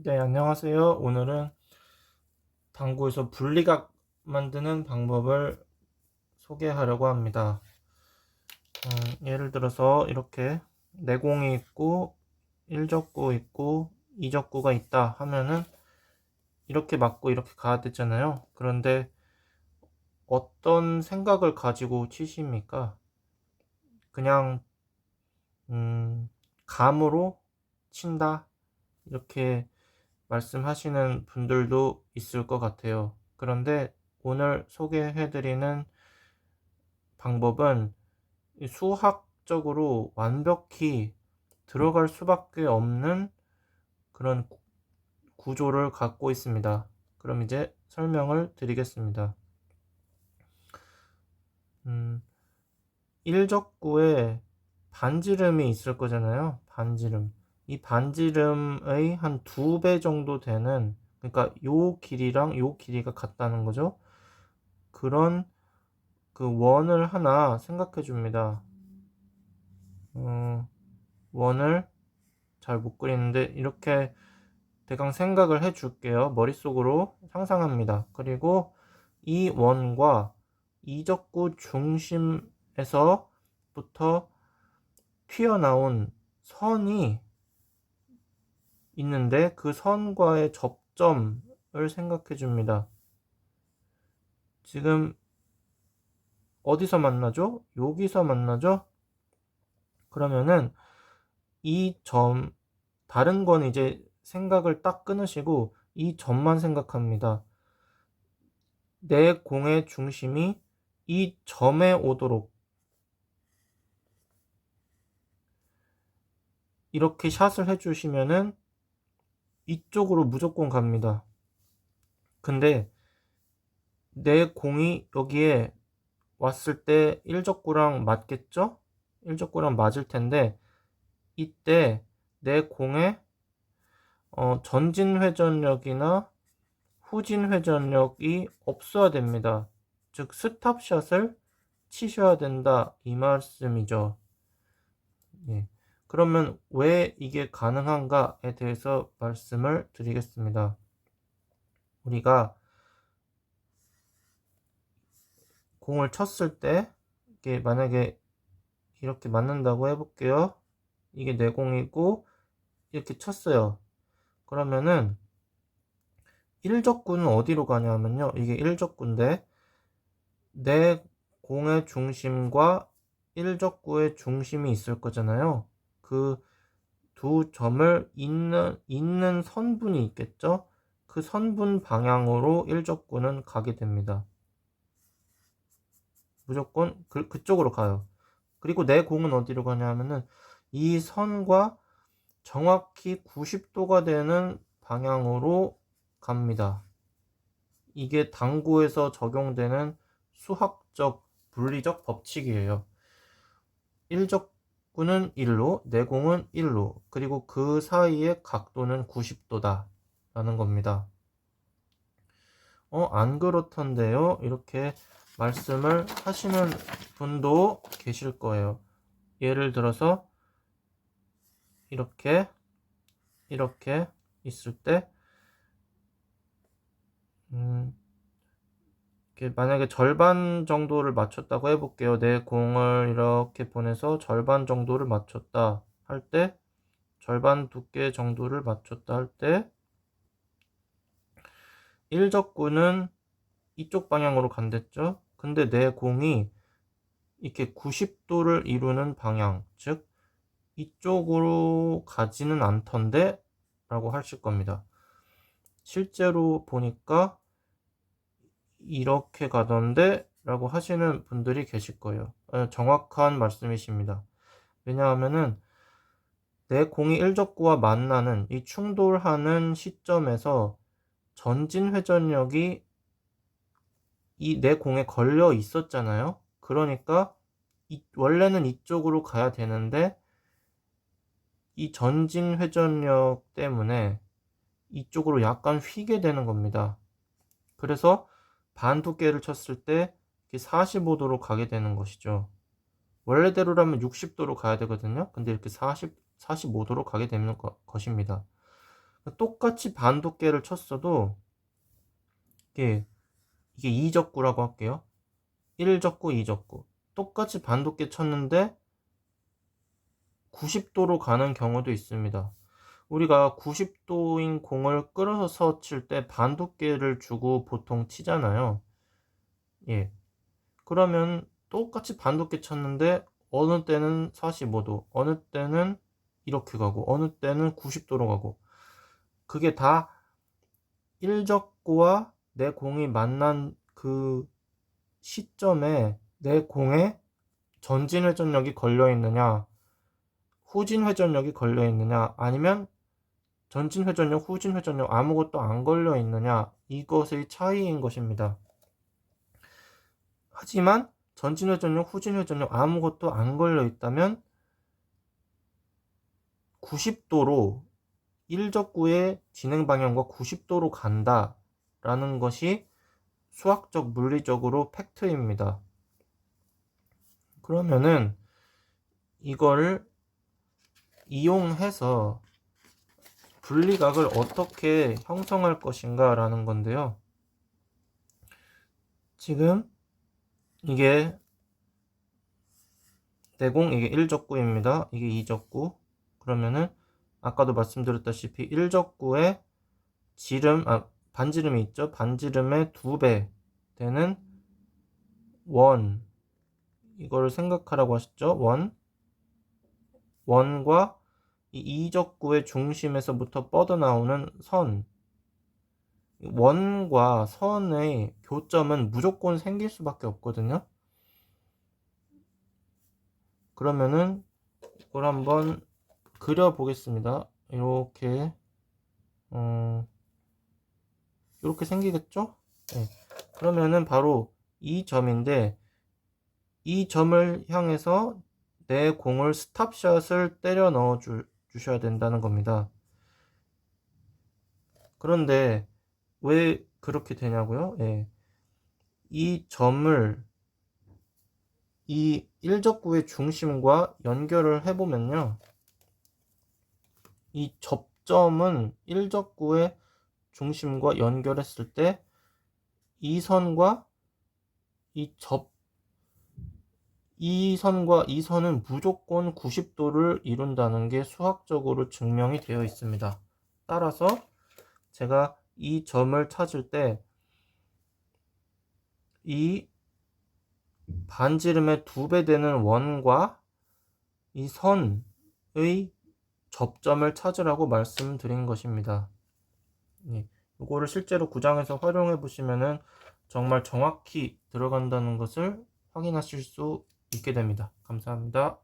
네, 안녕하세요. 오늘은 당구에서 분리각 만드는 방법을 소개하려고 합니다. 예를 들어서 이렇게 내공이 있고 1적구 있고 2적구가 있다 하면은 이렇게 맞고 이렇게 가야 되잖아요. 그런데 어떤 생각을 가지고 치십니까? 그냥 감으로 친다 이렇게 말씀하시는 분들도 있을 것 같아요. 그런데 오늘 소개해드리는 방법은 수학적으로 완벽히 들어갈 수밖에 없는 그런 구조를 갖고 있습니다. 그럼 이제 설명을 드리겠습니다. 1적구에 반지름이 있을 거잖아요. 반지름. 이 반지름의 한 2배 정도 되는, 그러니까 요 길이랑 요 길이가 같다는 거죠. 그런 그 원을 하나 생각해 줍니다. 원을 잘 못 그리는데 이렇게 대강 생각을 해 줄게요. 머릿속으로 상상합니다. 그리고 이 원과 이적구 중심에서부터 튀어나온 선이 있는데 그 선과의 접점을 생각해 줍니다. 지금 어디서 만나죠? 여기서 만나죠? 그러면은 이 점, 다른 건 이제 생각을 딱 끊으시고 이 점만 생각합니다. 내 공의 중심이 이 점에 오도록 이렇게 샷을 해주시면은 이쪽으로 무조건 갑니다. 근데 내 공이 여기에 왔을 때 1적구랑 맞겠죠? 1적구랑 맞을 텐데 이때 내 공의 전진 회전력이나 후진 회전력이 없어야 됩니다. 즉 스탑샷을 치셔야 된다 이 말씀이죠. 예. 그러면 왜 이게 가능한가에 대해서 말씀을 드리겠습니다. 우리가 공을 쳤을 때 이게 만약에 이렇게 맞는다고 해볼게요. 이게 내 공이고 이렇게 쳤어요. 그러면은 1적구는 어디로 가냐면요. 이게 1적구인데 내 공의 중심과 1적구의 중심이 있을 거잖아요. 그 두 점을 잇는 선분이 있겠죠. 그 선분 방향으로 1적구는 가게 됩니다. 무조건 그쪽으로 가요. 그리고 내 공은 어디로 가냐면은 이 선과 정확히 90도가 되는 방향으로 갑니다. 이게 당구에서 적용되는 수학적 물리적 법칙이에요. 1적구는 1로, 내공은 1로, 그리고 그 사이의 각도는 90도다 라는 겁니다. 안 그렇던데요? 이렇게 말씀을 하시는 분도 계실 거예요. 예를 들어서 이렇게 있을 때 만약에 절반 정도를 맞췄다고 해볼게요. 내 공을 이렇게 보내서 절반 정도를 맞췄다 할 때, 절반 두께 정도를 맞췄다 할 때, 1적구는 이쪽 방향으로 간댔죠. 근데 내 공이 이렇게 90도를 이루는 방향, 즉 이쪽으로 가지는 않던데 라고 하실 겁니다. 실제로 보니까 이렇게 가던데 라고 하시는 분들이 계실 거예요. 정확한 말씀이십니다. 왜냐하면은 내 공이 1적구와 만나는 이 충돌하는 시점에서 전진 회전력이 이 내 공에 걸려 있었잖아요. 그러니까 원래는 이쪽으로 가야 되는데 이 전진 회전력 때문에 이쪽으로 약간 휘게 되는 겁니다. 그래서 반 두께를 쳤을 때 45도로 가게 되는 것이죠. 원래대로라면 60도로 가야 되거든요. 근데 이렇게 45도로 가게 되는 것입니다. 똑같이 반두께를 쳤어도 이게 2적구라고 할게요. 1적구, 2적구. 똑같이 반두께 쳤는데 90도로 가는 경우도 있습니다. 우리가 90도인 공을 끌어서 칠 때 반두께를 주고 보통 치잖아요. 예. 그러면 똑같이 반두께 쳤는데 어느 때는 45도, 어느 때는 이렇게 가고, 어느 때는 90도로 가고, 그게 다 1적구와 내 공이 만난 그 시점에 내 공에 전진 회전력이 걸려 있느냐, 후진 회전력이 걸려 있느냐, 아니면 전진 회전력, 후진 회전력 아무것도 안 걸려 있느냐, 이것의 차이인 것입니다. 하지만 전진 회전력, 후진 회전력 아무것도 안 걸려 있다면 90도로 1적구의 진행 방향과 90도로 간다 라는 것이 수학적 물리적으로 팩트입니다. 그러면은 이거를 이용해서 분리각을 어떻게 형성할 것인가 라는 건데요. 지금 이게 내공, 이게 1적구입니다. 이게 2적구. 그러면은 아까도 말씀드렸다시피 1적구에 반지름이 있죠. 반지름의 2배 되는 원, 이거를 생각하라고 하셨죠. 원과 이 2적구의 중심에서부터 뻗어나오는 선, 원과 선의 교점은 무조건 생길 수밖에 없거든요. 그러면은 이걸 한번 그려 보겠습니다. 이렇게 이렇게 생기겠죠? 네. 그러면은 바로 이 점인데, 이 점을 향해서 내 공을 스탑샷을 때려 넣어 주셔야 된다는 겁니다. 그런데 왜 그렇게 되냐고요? 예. 이 점을 이 1적구의 중심과 연결을 해보면요, 이 접점은 1적구의 중심과 연결했을 때 이 선과 이 선은 무조건 90도를 이룬다는 게 수학적으로 증명이 되어 있습니다. 따라서 제가 이 점을 찾을 때 이 반지름의 2배 되는 원과 이 선의 접점을 찾으라고 말씀드린 것입니다. 예, 이거를 실제로 구장에서 활용해 보시면은 정말 정확히 들어간다는 것을 확인하실 수 있게 됩니다. 감사합니다.